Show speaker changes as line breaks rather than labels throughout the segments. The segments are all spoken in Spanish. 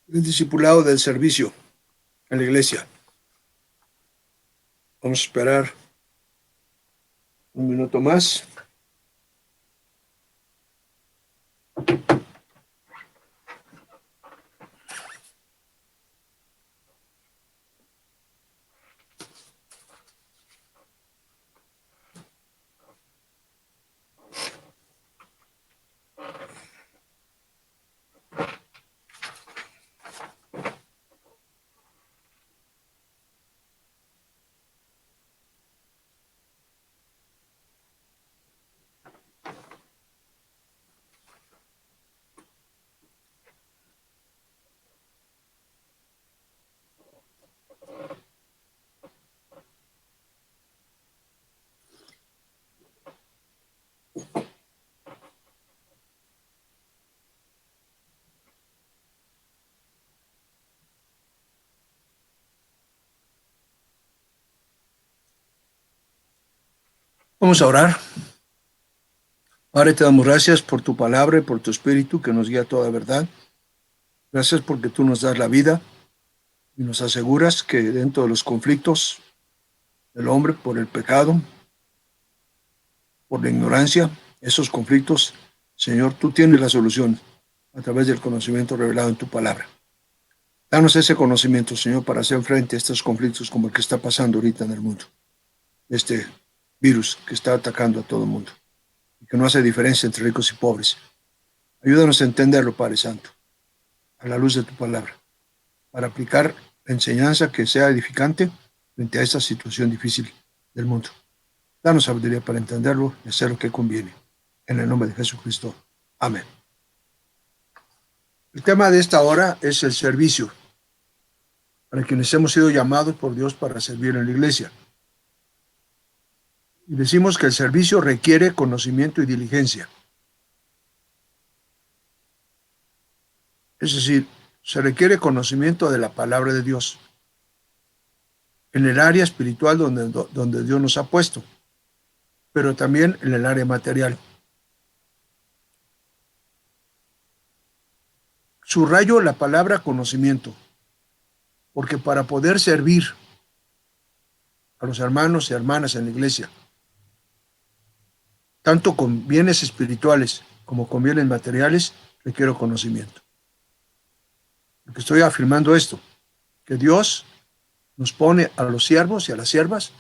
El discipulado del servicio en la iglesia. Vamos a esperar un minuto más. Vamos a orar. Padre, te damos gracias por tu palabra y por tu espíritu que nos guía a toda verdad. Gracias porque tú nos das la vida y nos aseguras que dentro de los conflictos del hombre por el pecado, por la ignorancia, esos conflictos, Señor, tú tienes la solución a través del conocimiento revelado en tu palabra. Danos ese conocimiento, Señor, para hacer frente a estos conflictos como el que está pasando ahorita en el mundo. Este virus que está atacando a todo el mundo y que no hace diferencia entre ricos y pobres. Ayúdanos a entenderlo, Padre Santo, a la luz de tu palabra, para aplicar la enseñanza que sea edificante frente a esta situación difícil del mundo. Danos sabiduría para entenderlo y hacer lo que conviene. En el nombre de Jesucristo. Amén. El tema de esta hora es el servicio, para quienes hemos sido llamados por Dios para servir en la iglesia. Y decimos que el servicio requiere conocimiento y diligencia. Es decir, se requiere conocimiento de la palabra de Dios en el área espiritual donde Dios nos ha puesto, pero también en el área material. Subrayo la palabra conocimiento, porque para poder servir a los hermanos y hermanas en la iglesia, tanto con bienes espirituales como con bienes materiales, requiero conocimiento. Porque estoy afirmando esto, que Dios nos pone a los siervos y a las siervas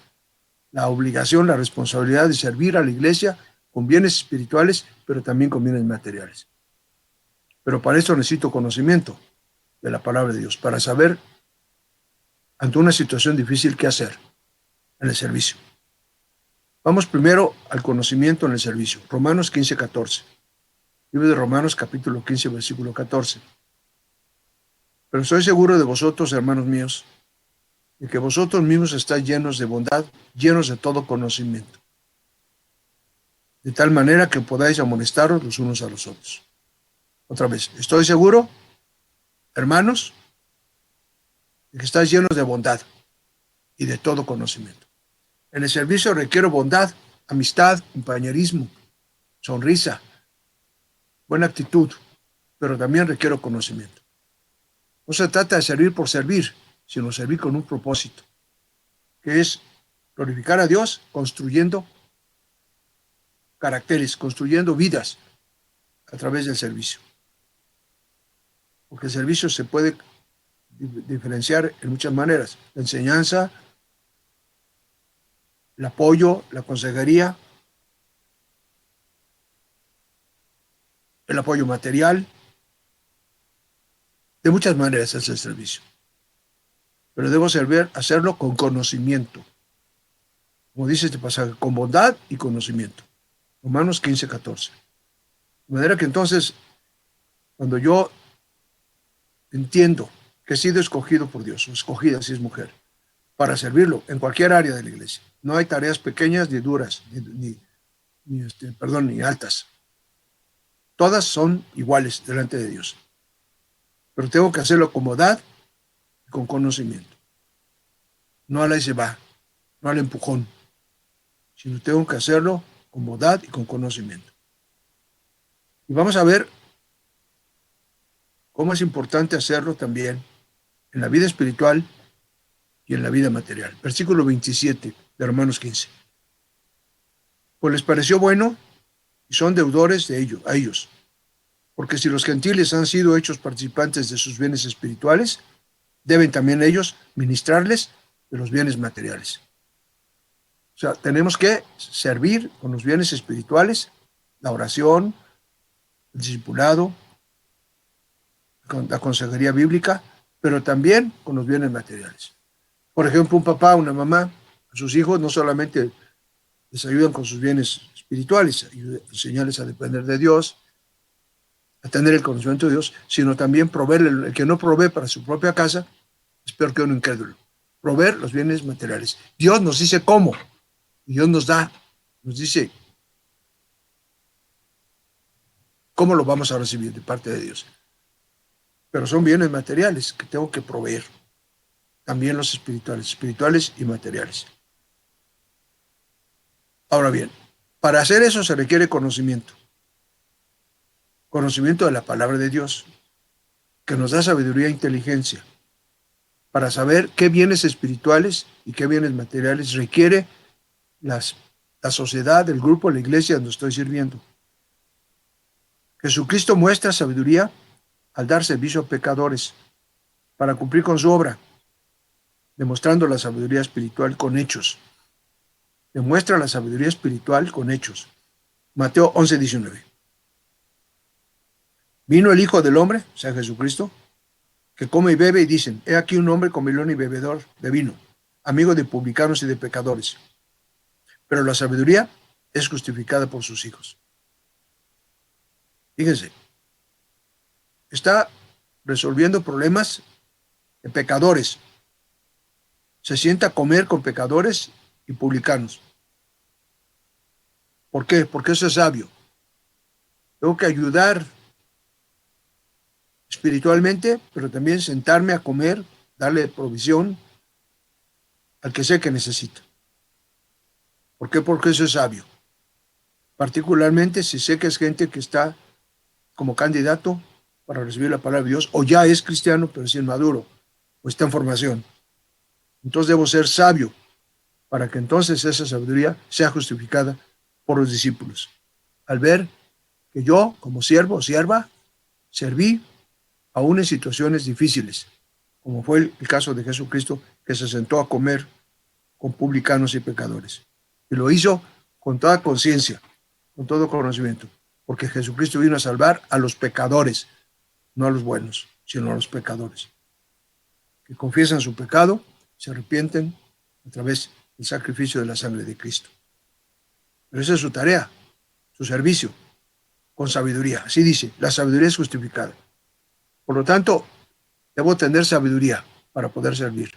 la obligación, la responsabilidad de servir a la iglesia con bienes espirituales, pero también con bienes materiales. Pero para eso necesito conocimiento de la palabra de Dios, para saber ante una situación difícil qué hacer en el servicio. Vamos primero al conocimiento en el servicio. Romanos 15, 14. Libro de Romanos capítulo 15, versículo 14. Pero estoy seguro de vosotros, hermanos míos, de que vosotros mismos estáis llenos de bondad, llenos de todo conocimiento, de tal manera que podáis amonestaros los unos a los otros. Otra vez, estoy seguro, hermanos, de que estáis llenos de bondad y de todo conocimiento. En el servicio requiero bondad, amistad, compañerismo, sonrisa, buena actitud, pero también requiero conocimiento. No se trata de servir por servir, sino servir con un propósito, que es glorificar a Dios construyendo caracteres, construyendo vidas a través del servicio. Porque el servicio se puede diferenciar en muchas maneras. La enseñanza, el apoyo, la consejería, el apoyo material. De muchas maneras es el servicio. Pero debo hacerlo con conocimiento. Como dice este pasaje, con bondad y conocimiento. Romanos 15, 14. De manera que entonces, cuando yo entiendo que he sido escogido por Dios, o escogida si es mujer, para servirlo en cualquier área de la iglesia. No hay tareas pequeñas ni duras, ni altas. Todas son iguales delante de Dios. Pero tengo que hacerlo con bondad y con conocimiento. No a la se va, no al empujón, sino tengo que hacerlo con bondad y con conocimiento. Y vamos a ver cómo es importante hacerlo también en la vida espiritual y en la vida material. Versículo 27 de Romanos 15. Pues les pareció bueno y son deudores de ellos, a ellos, porque si los gentiles han sido hechos participantes de sus bienes espirituales, deben también ellos ministrarles de los bienes materiales. O sea, tenemos que servir con los bienes espirituales, la oración, el discipulado, con la consejería bíblica, pero también con los bienes materiales. Por ejemplo, un papá, una mamá, a sus hijos no solamente les ayudan con sus bienes espirituales, enseñarles a depender de Dios, a tener el conocimiento de Dios, sino también proveerle. El que no provee para su propia casa es peor que un incrédulo. Proveer los bienes materiales. Dios nos dice cómo, y Dios nos da, nos dice cómo lo vamos a recibir de parte de Dios. Pero son bienes materiales que tengo que proveer. También los espirituales y materiales. Ahora bien, para hacer eso se requiere conocimiento. Conocimiento de la palabra de Dios, que nos da sabiduría e inteligencia para saber qué bienes espirituales y qué bienes materiales requiere la sociedad, el grupo, la iglesia donde estoy sirviendo. Jesucristo muestra sabiduría al dar servicio a pecadores para cumplir con su obra, demostrando la sabiduría espiritual con hechos. Demuestra la sabiduría espiritual con hechos. Mateo 11:19. Vino el Hijo del Hombre, o sea, Jesucristo, que come y bebe y dicen, he aquí un hombre comilón y bebedor de vino, amigo de publicanos y de pecadores. Pero la sabiduría es justificada por sus hijos. Fíjense, está resolviendo problemas de pecadores. Se sienta a comer con pecadores y publicanos. ¿Por qué? Porque eso es sabio. Tengo que ayudar espiritualmente, pero también sentarme a comer, darle provisión al que sé que necesita. ¿Por qué? Porque eso es sabio. Particularmente si sé que es gente que está como candidato para recibir la palabra de Dios, o ya es cristiano, pero es inmaduro, o está en formación. Entonces debo ser sabio para que entonces esa sabiduría sea justificada por los discípulos. Al ver que yo, como siervo o sierva, serví aún en situaciones difíciles, como fue el caso de Jesucristo, que se sentó a comer con publicanos y pecadores. Y lo hizo con toda conciencia, con todo conocimiento, porque Jesucristo vino a salvar a los pecadores, no a los buenos, sino a los pecadores, que confiesan su pecado, se arrepienten a través del sacrificio de la sangre de Cristo. Pero esa es su tarea, su servicio, con sabiduría. Así dice, la sabiduría es justificada. Por lo tanto, debo tener sabiduría para poder servir,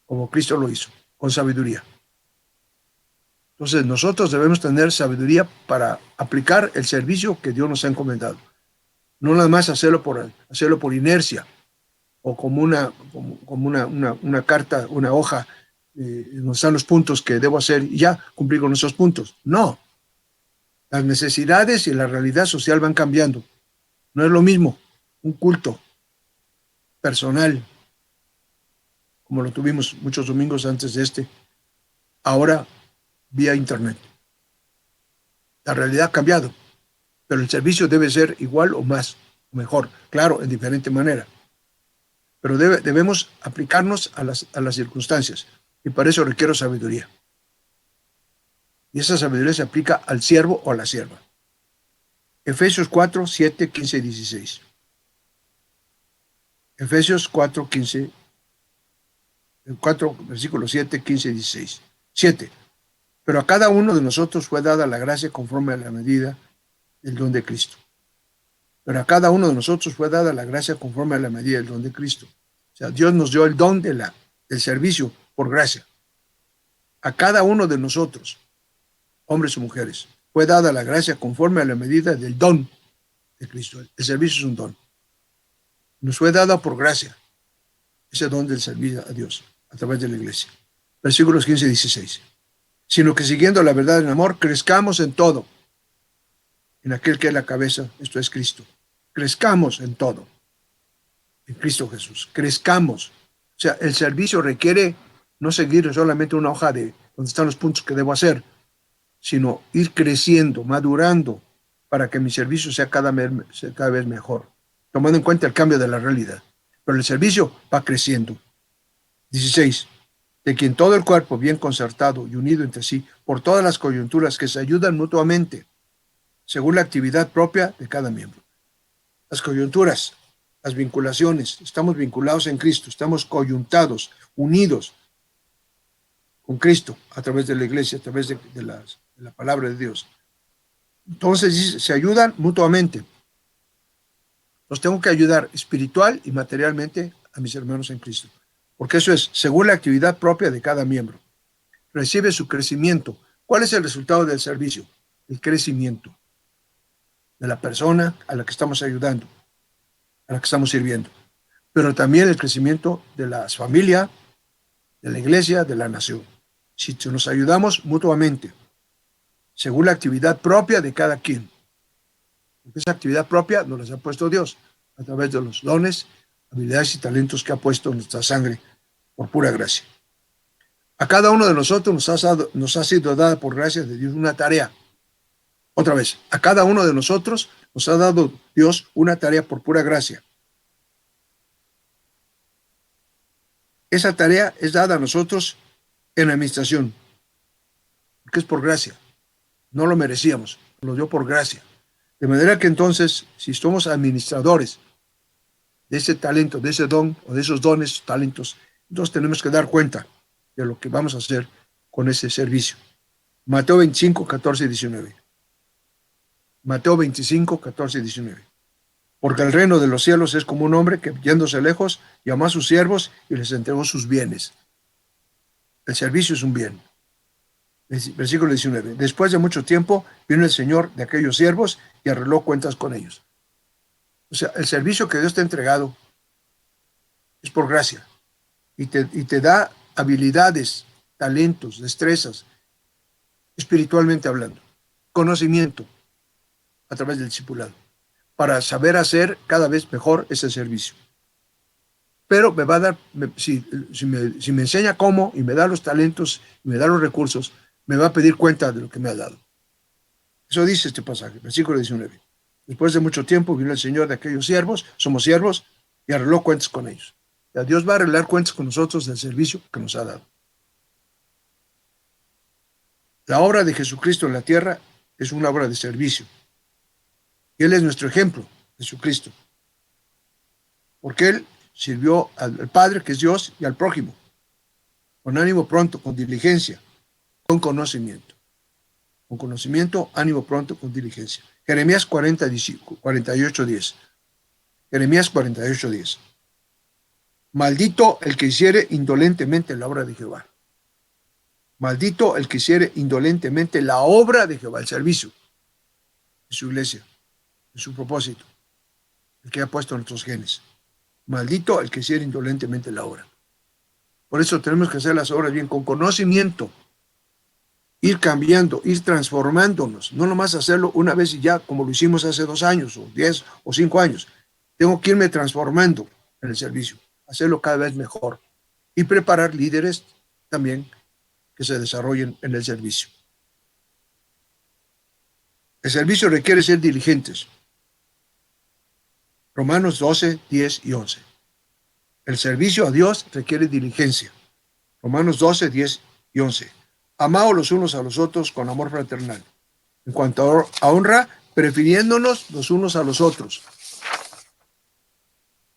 como Cristo lo hizo, con sabiduría. Entonces, nosotros debemos tener sabiduría para aplicar el servicio que Dios nos ha encomendado. No nada más hacerlo por inercia o como una carta, una hoja, donde están los puntos que debo hacer y ya cumplir con esos puntos. No. Las necesidades y la realidad social van cambiando. No es lo mismo un culto personal, como lo tuvimos muchos domingos antes de este, ahora vía internet. La realidad ha cambiado, pero el servicio debe ser igual o más, o mejor, claro, en diferente manera. Pero debemos aplicarnos a las circunstancias, y para eso requiero sabiduría. Y esa sabiduría se aplica al siervo o a la sierva. Efesios 4, 7, 15 y 16. Efesios 4, 15, 4, versículos 7, 15 y 16. 7. Pero a cada uno de nosotros fue dada la gracia conforme a la medida del don de Cristo. Pero a cada uno de nosotros fue dada la gracia conforme a la medida del don de Cristo. O sea, Dios nos dio el don del servicio por gracia. A cada uno de nosotros, hombres y mujeres, fue dada la gracia conforme a la medida del don de Cristo. El servicio es un don. Nos fue dada por gracia ese don del servir a Dios a través de la iglesia. Versículos 15 y 16. Sino que siguiendo la verdad en amor, crezcamos en todo, en aquel que es la cabeza, esto es Cristo. Crezcamos en todo. en Cristo Jesús. Crezcamos. O sea, el servicio requiere no seguir solamente una hoja de donde están los puntos que debo hacer, sino ir creciendo, madurando, para que mi servicio sea cada vez mejor, tomando en cuenta el cambio de la realidad. Pero el servicio va creciendo. 16. De quien todo el cuerpo, bien concertado y unido entre sí, por todas las coyunturas que se ayudan mutuamente, según la actividad propia de cada miembro. Las coyunturas, las vinculaciones, estamos vinculados en Cristo, estamos coyuntados, unidos con Cristo a través de la iglesia, a través de la palabra de Dios. Entonces se ayudan mutuamente. Los tengo que ayudar espiritual y materialmente a mis hermanos en Cristo, porque eso es según la actividad propia de cada miembro. Recibe su crecimiento. ¿Cuál es el resultado del servicio? El crecimiento de la persona a la que estamos ayudando, a la que estamos sirviendo, pero también el crecimiento de la familia, de la iglesia, de la nación. Si nos ayudamos mutuamente, según la actividad propia de cada quien. Porque esa actividad propia nos las ha puesto Dios a través de los dones, habilidades y talentos que ha puesto en nuestra sangre por pura gracia. A cada uno de nosotros nos ha sido dada por gracia de Dios una tarea. Otra vez, a cada uno de nosotros nos ha dado Dios una tarea por pura gracia. Esa tarea es dada a nosotros en la administración, porque es por gracia. No lo merecíamos, lo dio por gracia. De manera que entonces, si somos administradores de ese talento, de ese don o de esos dones, talentos, entonces tenemos que dar cuenta de lo que vamos a hacer con ese servicio. Mateo 25, 14 y 19. Mateo 25, 14 y 19. Porque el reino de los cielos es como un hombre que, yéndose lejos, llamó a sus siervos y les entregó sus bienes. El servicio es un bien. Versículo 19. Después de mucho tiempo vino el Señor de aquellos siervos y arregló cuentas con ellos. O sea, el servicio que Dios te ha entregado es por gracia y te da habilidades, talentos, destrezas, espiritualmente hablando, conocimiento a través del discipulado, para saber hacer cada vez mejor ese servicio. Pero me va a dar, si me enseña cómo y me da los talentos y me da los recursos, me va a pedir cuenta de lo que me ha dado. Eso dice este pasaje, versículo 19. Después de mucho tiempo vino el Señor de aquellos siervos, somos siervos, y arregló cuentas con ellos. Ya Dios va a arreglar cuentas con nosotros del servicio que nos ha dado. La obra de Jesucristo en la tierra es una obra de servicio. Y Él es nuestro ejemplo, Jesucristo. Porque Él sirvió al Padre, que es Dios, y al prójimo, con ánimo pronto, con diligencia, con conocimiento. Con conocimiento, ánimo pronto, con diligencia. Jeremías 48:10. Jeremías 48:10. Maldito el que hiciere indolentemente la obra de Jehová. Maldito el que hiciere indolentemente la obra de Jehová, el servicio de su iglesia, de su propósito, el que ha puesto en nuestros genes. Maldito el que hiciere indolentemente la obra. Por eso tenemos que hacer las obras bien, con conocimiento, ir cambiando, ir transformándonos, no nomás hacerlo una vez y ya, como lo hicimos hace 2 años, o 10 o 5 años. Tengo que irme transformando en el servicio, hacerlo cada vez mejor y preparar líderes también que se desarrollen en el servicio. El servicio requiere ser diligentes. Romanos 12, 10 y 11. El servicio a Dios requiere diligencia. Romanos 12, 10 y 11. Amaos los unos a los otros con amor fraternal. En cuanto a honra, prefiriéndonos los unos a los otros.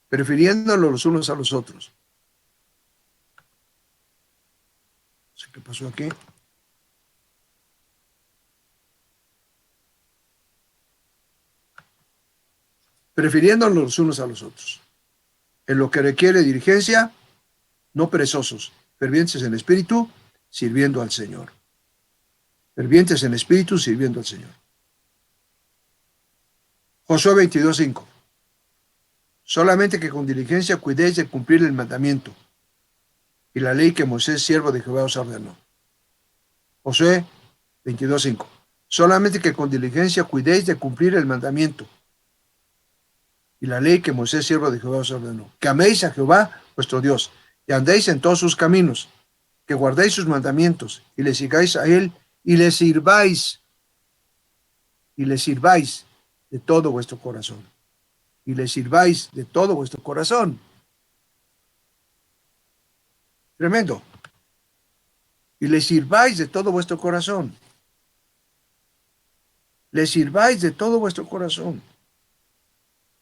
Prefiriéndonos los unos a los otros. No sé qué pasó aquí. Prefiriéndonos los unos a los otros. En lo que requiere diligencia, no perezosos, fervientes en espíritu, sirviendo al Señor. Fervientes en espíritu, sirviendo al Señor. Josué 22:5. Solamente que con diligencia cuidéis de cumplir el mandamiento y la ley que Moisés, siervo de Jehová, os ordenó. Josué 22:5. Solamente que con diligencia cuidéis de cumplir el mandamiento y la ley que Moisés, siervo de Jehová, os ordenó. Que améis a Jehová, vuestro Dios, y andéis en todos sus caminos, que guardéis sus mandamientos, y le sigáis a él, y le sirváis de todo vuestro corazón. Y le sirváis de todo vuestro corazón. Tremendo. Y le sirváis de todo vuestro corazón. Le sirváis de todo vuestro corazón.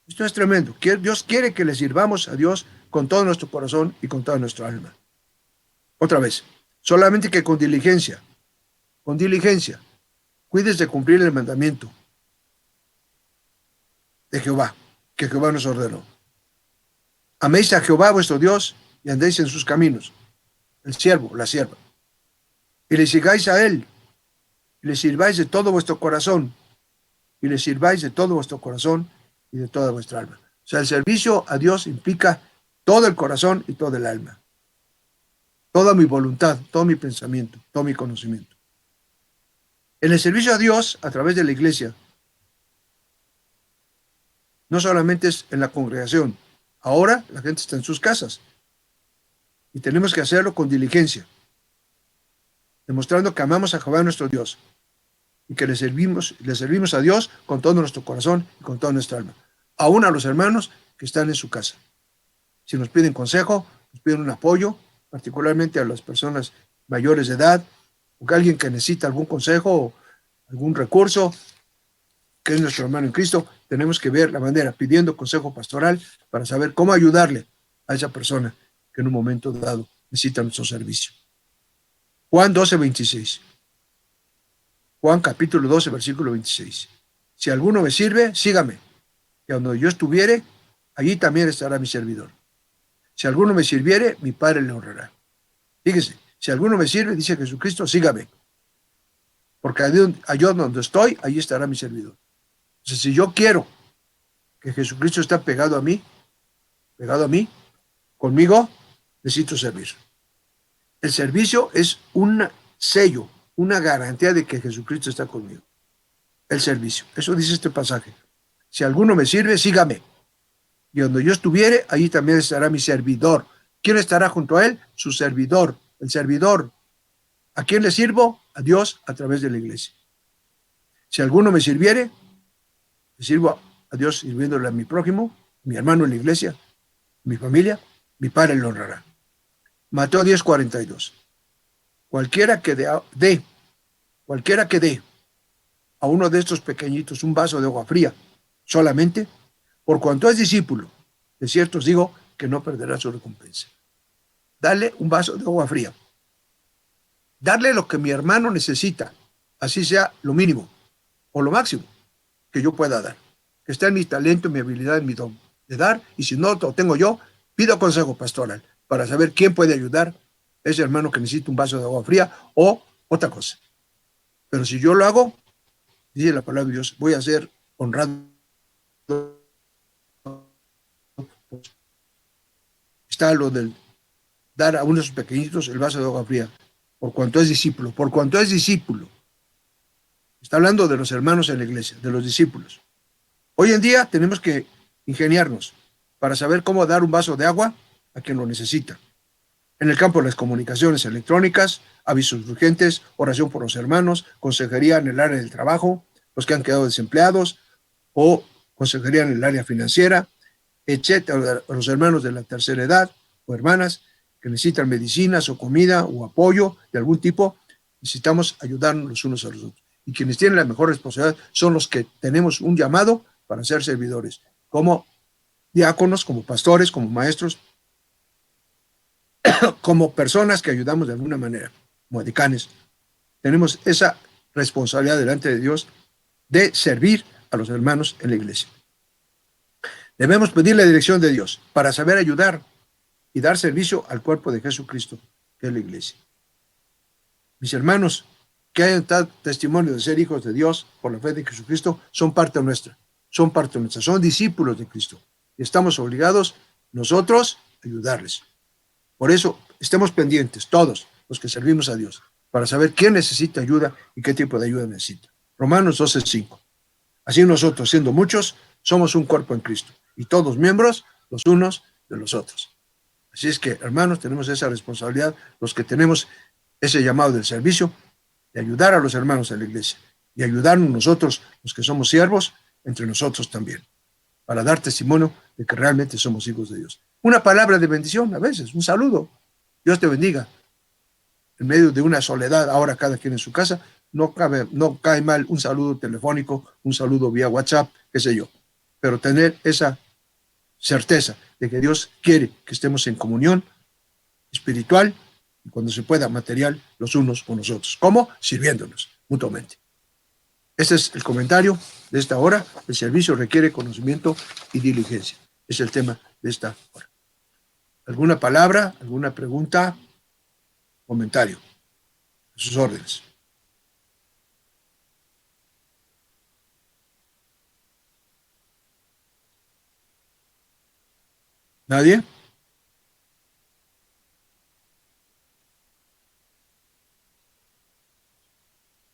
Esto es tremendo. Dios quiere que le sirvamos a Dios con todo nuestro corazón y con toda nuestra alma. Otra vez, solamente que con diligencia, cuides de cumplir el mandamiento de Jehová, que Jehová nos ordenó. Améis a Jehová vuestro Dios y andéis en sus caminos, el siervo, la sierva, y le sigáis a él, y le sirváis de todo vuestro corazón, y le sirváis de todo vuestro corazón y de toda vuestra alma. O sea, el servicio a Dios implica todo el corazón y todo el alma, toda mi voluntad, todo mi pensamiento, todo mi conocimiento. En el servicio a Dios, a través de la iglesia, no solamente es en la congregación. Ahora la gente está en sus casas y tenemos que hacerlo con diligencia, demostrando que amamos a Jehová nuestro Dios y que le servimos a Dios con todo nuestro corazón y con toda nuestra alma, aún a los hermanos que están en su casa. Si nos piden consejo, nos piden un apoyo, particularmente a las personas mayores de edad, o que alguien que necesita algún consejo o algún recurso, que es nuestro hermano en Cristo, tenemos que ver la manera, pidiendo consejo pastoral para saber cómo ayudarle a esa persona que en un momento dado necesita nuestro servicio. Juan 12, 26. Juan capítulo 12, versículo 26. Si alguno me sirve, sígame, y donde yo estuviere, allí también estará mi servidor. Si alguno me sirviere, mi Padre le honrará. Fíjese, si alguno me sirve, dice Jesucristo, sígame, porque allá donde estoy, allí estará mi servidor. Entonces, si yo quiero que Jesucristo está pegado a mí, conmigo, necesito servir. El servicio es un sello, una garantía de que Jesucristo está conmigo. El servicio, eso dice este pasaje. Si alguno me sirve, sígame. Y donde yo estuviere, allí también estará mi servidor. ¿Quién estará junto a él? Su servidor, el servidor. ¿A quién le sirvo? A Dios a través de la iglesia. Si alguno me sirviere, le sirvo a Dios sirviéndole a mi prójimo, mi hermano en la iglesia, mi familia, mi Padre le honrará. Mateo 10:42. Cualquiera que dé a uno de estos pequeñitos un vaso de agua fría, solamente, por cuanto es discípulo, de cierto os digo que no perderá su recompensa. Dale un vaso de agua fría. Darle lo que mi hermano necesita, así sea lo mínimo o lo máximo que yo pueda dar, que está en mi talento, en mi habilidad, en mi don de dar, y si no lo tengo yo, pido consejo pastoral para saber quién puede ayudar a ese hermano que necesita un vaso de agua fría o otra cosa. Pero si yo lo hago, dice la palabra de Dios, voy a ser honrado. Está lo del dar a unos pequeñitos el vaso de agua fría, por cuanto es discípulo, Está hablando de los hermanos en la iglesia, de los discípulos. Hoy en día tenemos que ingeniarnos para saber cómo dar un vaso de agua a quien lo necesita. En el campo de las comunicaciones electrónicas, avisos urgentes, oración por los hermanos, consejería en el área del trabajo, los que han quedado desempleados, o consejería en el área financiera, etcétera, los hermanos de la tercera edad o hermanas que necesitan medicinas o comida o apoyo de algún tipo. Necesitamos ayudarnos los unos a los otros. Y quienes tienen la mejor responsabilidad son los que tenemos un llamado para ser servidores, como diáconos, como pastores, como maestros, como personas que ayudamos de alguna manera, como decanes. Tenemos esa responsabilidad delante de Dios de servir a los hermanos en la iglesia. Debemos pedir la dirección de Dios para saber ayudar y dar servicio al cuerpo de Jesucristo, que es la iglesia. Mis hermanos, que hayan dado testimonio de ser hijos de Dios por la fe de Jesucristo, son parte nuestra, son discípulos de Cristo. Y estamos obligados nosotros a ayudarles. Por eso, estemos pendientes, todos los que servimos a Dios, para saber quién necesita ayuda y qué tipo de ayuda necesita. Romanos 12:5. Así nosotros, siendo muchos, somos un cuerpo en Cristo y todos miembros los unos de los otros. Así es que, hermanos, tenemos esa responsabilidad, los que tenemos ese llamado del servicio, de ayudar a los hermanos en la iglesia y ayudarnos nosotros, los que somos siervos, entre nosotros también, para dar testimonio de que realmente somos hijos de Dios. Una palabra de bendición a veces, un saludo. Dios te bendiga. En medio de una soledad, ahora cada quien en su casa, no cae mal un saludo telefónico, un saludo vía WhatsApp, qué sé yo. Pero tener esa certeza de que Dios quiere que estemos en comunión espiritual y cuando se pueda material los unos con los otros. ¿Cómo? Sirviéndonos mutuamente. Este es el comentario de esta hora. El servicio requiere conocimiento y diligencia. Es el tema de esta hora. ¿Alguna palabra? ¿Alguna pregunta? Comentario. A sus órdenes. ¿Nadie?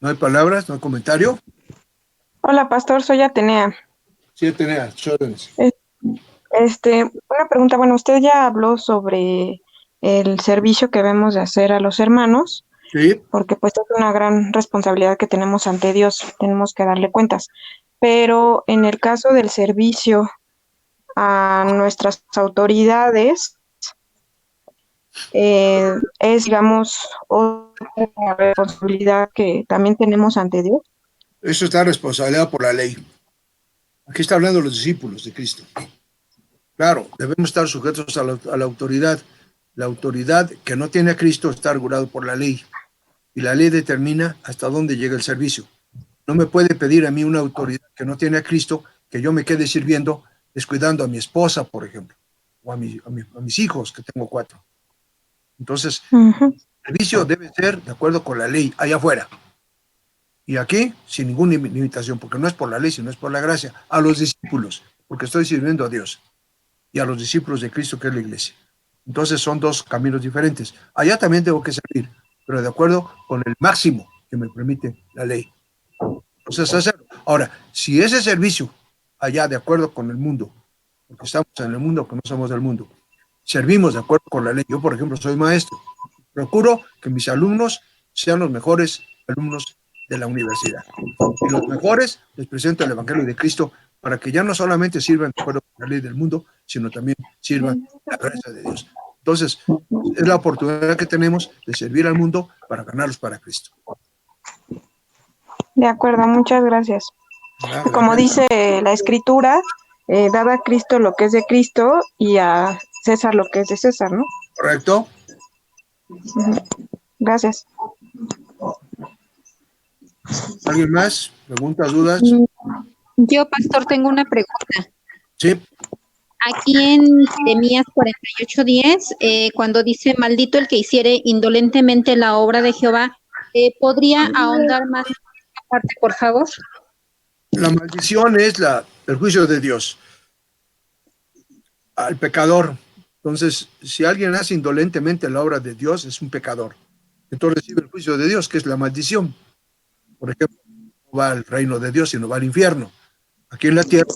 ¿No hay palabras? ¿No hay comentario?
Hola, pastor, soy Atenea.
Sí, Atenea, sus órdenes.
Una pregunta, bueno, usted ya habló sobre el servicio que debemos de hacer a los hermanos,
Sí.
porque pues es una gran responsabilidad que tenemos ante Dios, tenemos que darle cuentas. Pero en el caso del servicio a nuestras autoridades, es, digamos, otra responsabilidad que también tenemos ante Dios.
Eso está responsabilidad por la ley. Aquí está hablando de los discípulos de Cristo. Claro, debemos estar sujetos a la autoridad. La autoridad que no tiene a Cristo está regulado por la ley. Y la ley determina hasta dónde llega el servicio. No me puede pedir a mí una autoridad que no tiene a Cristo que yo me quede sirviendo, descuidando a mi esposa, por ejemplo, o a mis hijos, que tengo 4. Entonces, el servicio debe ser de acuerdo con la ley, allá afuera. Y aquí, sin ninguna limitación, porque no es por la ley, sino es por la gracia, a los discípulos, porque estoy sirviendo a Dios, y a los discípulos de Cristo, que es la iglesia. Entonces son dos caminos diferentes. Allá también tengo que servir, pero de acuerdo con el máximo que me permite la ley. Entonces, hacerlo. Ahora, si ese servicio, allá de acuerdo con el mundo, porque estamos en el mundo, que no somos del mundo, servimos de acuerdo con la ley. Yo, por ejemplo, soy maestro. Procuro que mis alumnos sean los mejores alumnos de la universidad. Y los mejores les presento el Evangelio de Cristo para que ya no solamente sirvan de acuerdo con la ley del mundo, sino también sirvan la gracia de Dios. Entonces, es la oportunidad que tenemos de servir al mundo para ganarlos para Cristo.
De acuerdo, muchas gracias. Como dice la escritura, dad a Cristo lo que es de Cristo y a César lo que es de César, ¿no?
¿Correcto?
Gracias.
¿Alguien más? ¿Preguntas, dudas?
Yo, pastor, tengo una pregunta.
Sí.
Aquí en Jeremías 48:10, cuando dice, maldito el que hiciere indolentemente la obra de Jehová, ¿podría ahondar más en esta parte, por favor?
La maldición es el juicio de Dios al pecador. Entonces, si alguien hace indolentemente la obra de Dios, es un pecador. Entonces recibe el juicio de Dios, que es la maldición. Por ejemplo, no va al reino de Dios, sino va al infierno. Aquí en la tierra,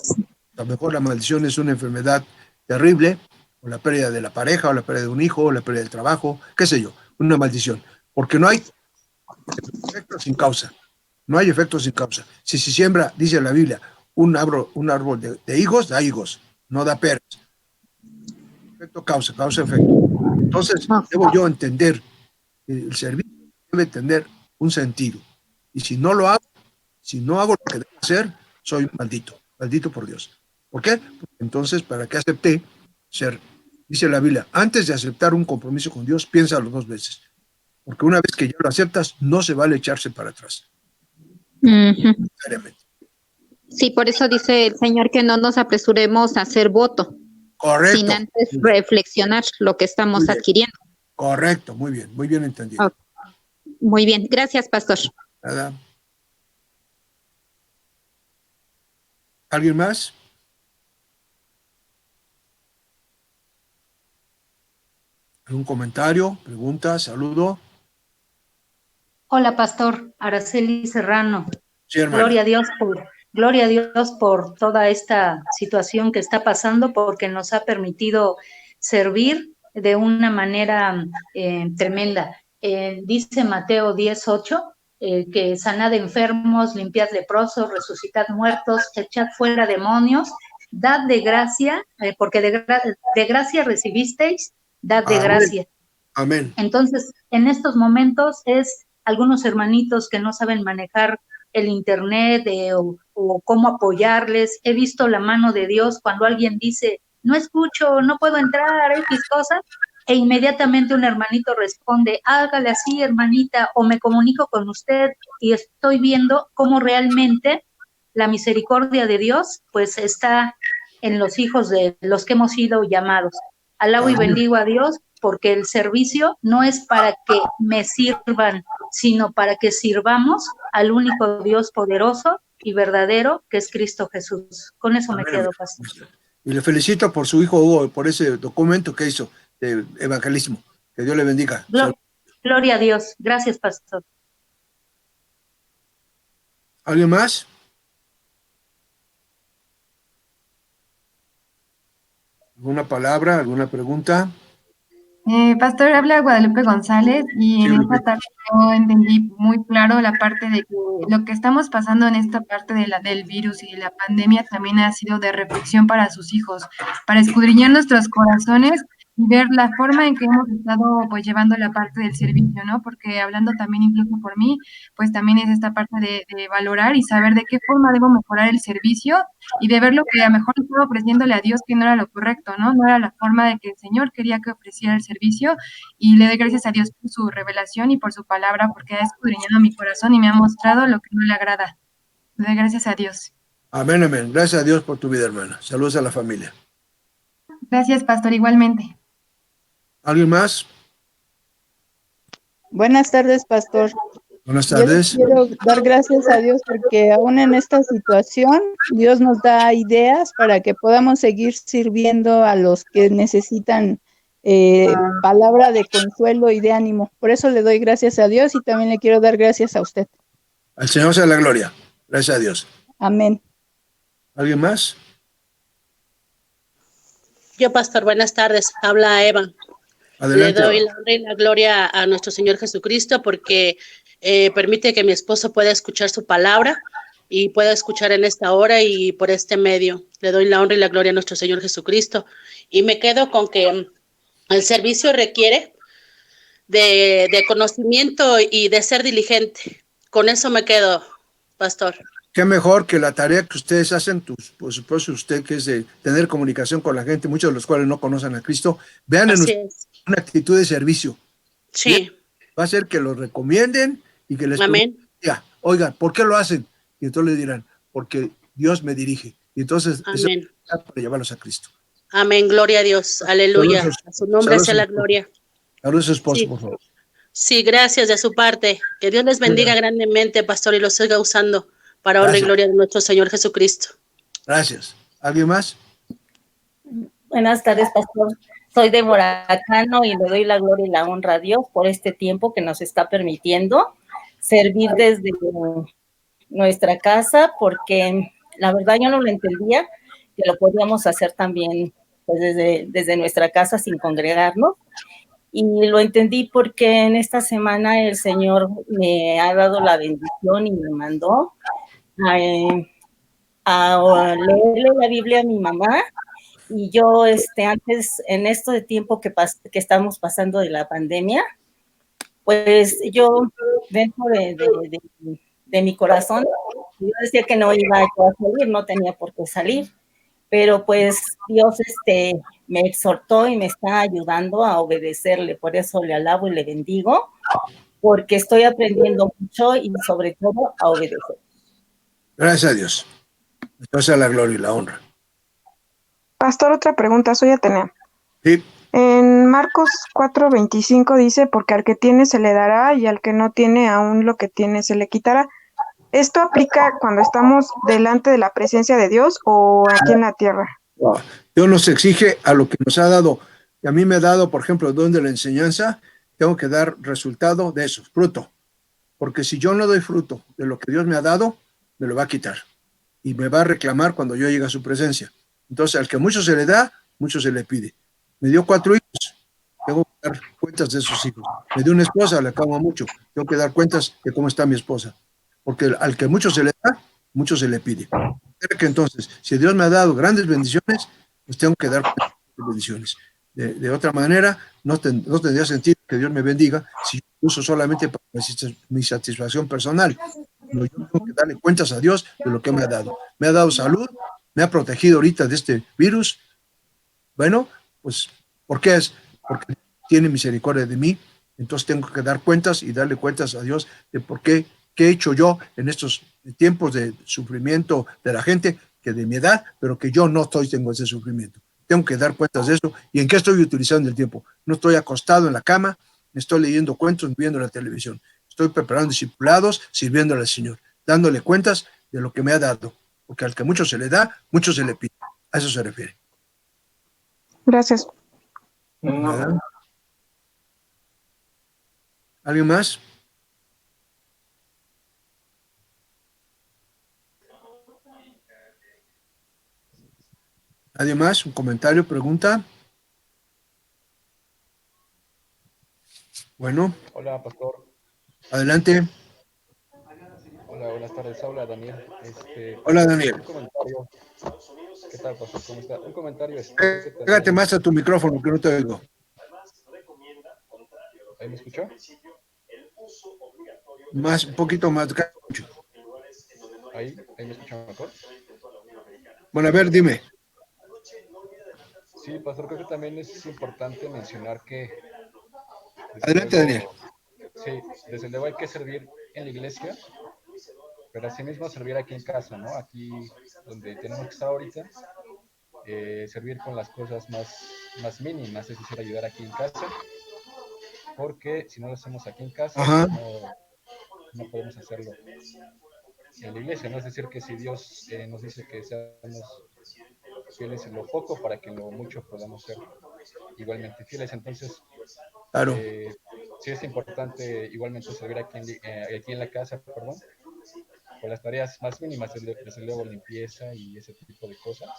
a lo mejor la maldición es una enfermedad terrible, o la pérdida de la pareja, o la pérdida de un hijo, o la pérdida del trabajo, qué sé yo, una maldición. Porque no hay efectos sin causa. No hay efectos sin causa. Si se siembra, dice la Biblia, un árbol de higos, da higos, no da peras. Efecto causa, causa efecto. Entonces, debo yo entender que el servicio debe tener un sentido. Y si no lo hago, si no hago lo que debo hacer, soy maldito, maldito por Dios. ¿Por qué? Porque entonces, ¿para qué acepté ser? Dice la Biblia, antes de aceptar un compromiso con Dios, piénsalo 2 veces. Porque una vez que ya lo aceptas, no se vale echarse para atrás. Necesariamente.
Sí, por eso dice el Señor que no nos apresuremos a hacer voto.
Correcto.
Sin antes reflexionar lo que estamos adquiriendo.
Correcto, muy bien entendido.
Okay. Muy bien, gracias, pastor.
Nada. ¿Alguien más? ¿Algún comentario, pregunta, saludo?
Hola, pastor Araceli Serrano.
Sí, hermano.
Gloria a Dios por Gloria a Dios por toda esta situación que está pasando, porque nos ha permitido servir de una manera tremenda. Dice Mateo 10:8, que sanad enfermos, limpiad leprosos, resucitad muertos, echad fuera demonios, dad de gracia, porque de gracia recibisteis, dad de
Amén.
gracia.
Amén.
Entonces, en estos momentos es algunos hermanitos que no saben manejar el internet o cómo apoyarles. He visto la mano de Dios cuando alguien dice, no escucho, no puedo entrar, X cosa, e inmediatamente un hermanito responde, hágale así, hermanita, o me comunico con usted, y estoy viendo cómo realmente la misericordia de Dios pues está en los hijos de los que hemos sido llamados. Alabo y bendigo a Dios porque el servicio no es para que me sirvan, sino para que sirvamos al único Dios poderoso y verdadero, que es Cristo Jesús. Con eso me quedo, pastor.
Y le felicito por su hijo Hugo, por ese documento que hizo de evangelismo. Que Dios le bendiga.
Gloria a Dios. Gracias, pastor.
¿Alguien más? ¿Alguna palabra, alguna pregunta?
Pastor, habla Guadalupe González y en esta tarde yo entendí muy claro la parte de que lo que estamos pasando en esta parte del virus y de la pandemia también ha sido de reflexión para sus hijos, para escudriñar nuestros corazones y ver la forma en que hemos estado pues llevando la parte del servicio, ¿no? Porque hablando también incluso por mí, pues también es esta parte de valorar y saber de qué forma debo mejorar el servicio y de ver lo que a lo mejor estaba ofreciéndole a Dios que no era lo correcto, ¿no? No era la forma de que el Señor quería que ofreciera el servicio, y le doy gracias a Dios por su revelación y por su palabra, porque ha escudriñado mi corazón y me ha mostrado lo que no le agrada. Le doy gracias a Dios.
Amén, amén. Gracias a Dios por tu vida, hermana. Saludos a la familia.
Gracias, pastor, igualmente.
¿Alguien más?
Buenas tardes, pastor.
Buenas tardes.
Yo quiero dar gracias a Dios porque aún en esta situación, Dios nos da ideas para que podamos seguir sirviendo a los que necesitan palabra de consuelo y de ánimo. Por eso le doy gracias a Dios y también le quiero dar gracias a usted.
Al Señor sea la gloria. Gracias a Dios.
Amén.
¿Alguien más?
Yo, pastor, buenas tardes. Habla Eva.
Adelante.
Le doy la honra y la gloria a nuestro Señor Jesucristo porque permite que mi esposo pueda escuchar su palabra y pueda escuchar en esta hora y por este medio. Le doy la honra y la gloria a nuestro Señor Jesucristo. Y me quedo con que el servicio requiere de conocimiento y de ser diligente. Con eso me quedo, pastor.
Qué mejor que la tarea que ustedes hacen, por supuesto usted, que es de tener comunicación con la gente, muchos de los cuales no conocen a Cristo, vean en ustedes una actitud de servicio.
Sí.
Va a ser que los recomienden y que les
Amén.
digan, oigan, ¿por qué lo hacen? Y entonces les dirán, porque Dios me dirige. Y entonces,
amén,
eso es para llevarlos a Cristo.
Amén, gloria a Dios, aleluya. A su nombre sea la gloria.
Saludos a su esposo,
sí.
por favor.
Sí, gracias de su parte. Que Dios les bendiga grandemente, pastor, y los siga usando para honra y gloria de nuestro Señor Jesucristo.
Gracias. ¿Alguien más?
Buenas tardes, pastor. Soy Débora Cano y le doy la gloria y la honra a Dios por este tiempo que nos está permitiendo servir desde nuestra casa, porque la verdad yo no lo entendía, que lo podíamos hacer también pues, desde nuestra casa sin congregarnos. Y lo entendí porque en esta semana el Señor me ha dado la bendición y me mandó a leerle la Biblia a mi mamá. Y yo, antes, en esto de tiempo que estamos pasando de la pandemia, pues yo, dentro de mi corazón, yo decía que no iba a salir, no tenía por qué salir, pero pues Dios me exhortó y me está ayudando a obedecerle, por eso le alabo y le bendigo, porque estoy aprendiendo mucho y sobre todo a obedecer.
Gracias a Dios. Entonces a la gloria y la honra.
Pastor, otra pregunta, soy Atenea.
Sí.
En Marcos 4:25 dice, porque al que tiene se le dará y al que no tiene aún lo que tiene se le quitará. ¿Esto aplica cuando estamos delante de la presencia de Dios o aquí en la tierra?
Dios nos exige a lo que nos ha dado. Y a mí me ha dado, por ejemplo, el don de la enseñanza, tengo que dar resultado de eso, fruto. Porque si yo no doy fruto de lo que Dios me ha dado, me lo va a quitar. y me va a reclamar cuando yo llegue a su presencia. Entonces, al que mucho se le da, mucho se le pide. Me dio 4 hijos, tengo que dar cuentas de esos hijos. Me dio una esposa, le amo mucho, tengo que dar cuentas de cómo está mi esposa. Porque al que mucho se le da, mucho se le pide. Que entonces, si Dios me ha dado grandes bendiciones, pues tengo que dar cuentas de bendiciones. De otra manera, no tendría sentido que Dios me bendiga si yo uso solamente para mi satisfacción personal. No, yo tengo que darle cuentas a Dios de lo que me ha dado. Me ha dado salud, me ha protegido ahorita de este virus. Bueno, pues, ¿por qué es? Porque tiene misericordia de mí. Entonces tengo que dar cuentas y darle cuentas a Dios de por qué he hecho yo en estos tiempos de sufrimiento de la gente, que de mi edad, pero que yo no tengo ese sufrimiento. Tengo que dar cuentas de eso. ¿Y en qué estoy utilizando el tiempo? No estoy acostado en la cama, estoy leyendo cuentos, viendo la televisión. Estoy preparando discipulados, sirviéndole al Señor, dándole cuentas de lo que me ha dado. Porque al que mucho se le da, mucho se le pide. A eso se refiere.
Gracias.
Nada. ¿Alguien más? ¿Nadie más? ¿Un comentario? ¿Pregunta? Bueno.
Hola, pastor.
Adelante.
Hola, buenas tardes. Habla Daniel.
Hola, Daniel.
Un comentario. ¿Qué tal, pastor? ¿Cómo está? Un comentario.
Pégate más a tu micrófono, que no te oigo.
¿Ahí me escuchó?
Más, un poquito más.
¿Ahí me escucha mejor?
Bueno, a ver, dime.
Sí, pastor, creo que también es importante mencionar que...
Adelante, Daniel.
Sí, desde luego hay que servir en la iglesia, pero asimismo servir aquí en casa, ¿no? Aquí donde tenemos que estar ahorita, servir con las cosas más mínimas, es decir, ayudar aquí en casa, porque si no lo hacemos aquí en casa, no podemos hacerlo en la iglesia, ¿no? Es decir, que si Dios nos dice que seamos fieles en lo poco, para que en lo mucho podamos ser igualmente fieles. Entonces,
claro.
Sí es importante igualmente servir aquí en la casa, perdón, con las tareas más mínimas, desde luego limpieza y ese tipo de cosas.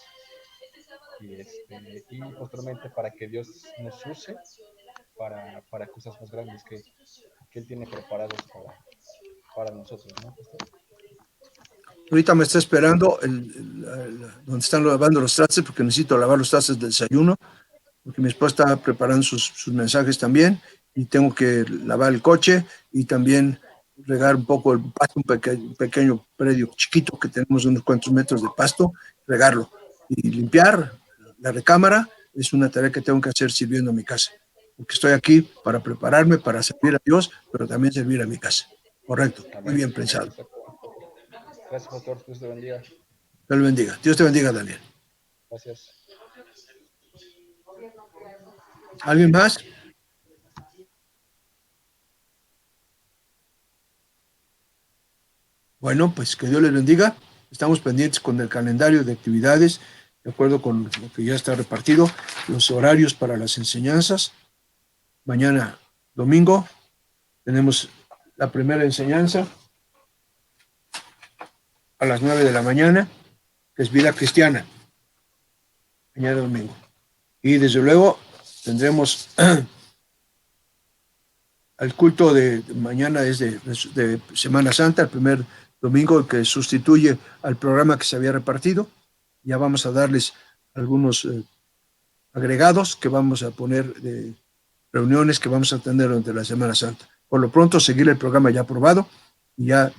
Y posteriormente para que Dios nos use para cosas más grandes que Él tiene preparados para nosotros, ¿no?
Ahorita me está esperando donde están lavando los trastes, porque necesito lavar los trastes del desayuno, porque mi esposa está preparando sus mensajes también, y tengo que lavar el coche y también regar un poco el pasto, un pequeño predio chiquito que tenemos, unos cuantos metros de pasto, regarlo y limpiar la recámara. Es una tarea que tengo que hacer sirviendo a mi casa, porque estoy aquí para prepararme, para servir a Dios, pero también servir a mi casa. Correcto, muy bien pensado.
Gracias, pastor. Dios te bendiga.
Dios te bendiga. Dios te bendiga, Daniel.
Gracias.
¿Alguien más? Bueno, pues que Dios les bendiga. Estamos pendientes con el calendario de actividades, de acuerdo con lo que ya está repartido, los horarios para las enseñanzas. Mañana, domingo, tenemos la primera enseñanza a las 9 de la mañana, que es vida cristiana. Mañana domingo. Y desde luego tendremos el culto de mañana, es de Semana Santa, el primer domingo que sustituye al programa que se había repartido. Ya vamos a darles algunos agregados que vamos a poner de reuniones que vamos a tener durante la Semana Santa. Por lo pronto, seguir el programa ya aprobado, y ya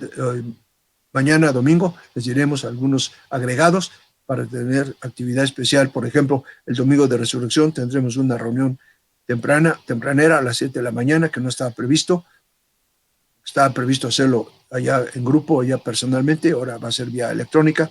mañana domingo les diremos algunos agregados para tener actividad especial. Por ejemplo, el domingo de Resurrección tendremos una reunión tempranera a las 7 de la mañana, que no estaba previsto. Estaba previsto hacerlo allá en grupo, allá personalmente, ahora va a ser vía electrónica.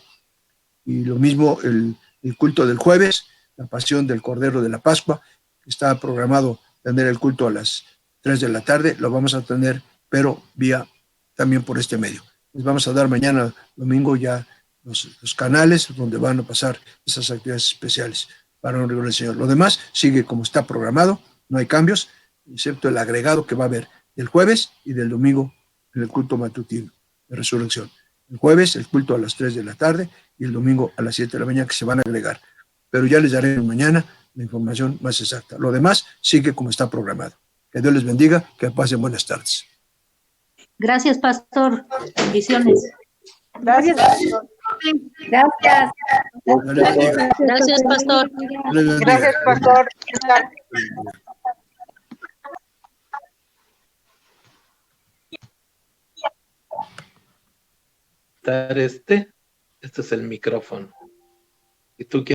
Y lo mismo el culto del jueves, la pasión del Cordero de la Pascua, que está programado tener el culto a las 3 de la tarde, lo vamos a tener, pero vía también por este medio. Les vamos a dar mañana domingo ya los canales donde van a pasar esas actividades especiales para honrar al Señor. Lo demás sigue como está programado, no hay cambios, excepto el agregado que va a haber del jueves y del domingo en el culto matutino de Resurrección. El jueves el culto a las 3 de la tarde y el domingo a las 7 de la mañana, que se van a agregar. Pero ya les daré mañana la información más exacta. Lo demás sigue como está programado. Que Dios les bendiga, que pasen buenas tardes.
Gracias, pastor. Bendiciones.
Gracias.
Gracias.
Gracias, pastor.
Dios les bendiga.
Gracias, pastor.
Este es el micrófono. Si tú quieres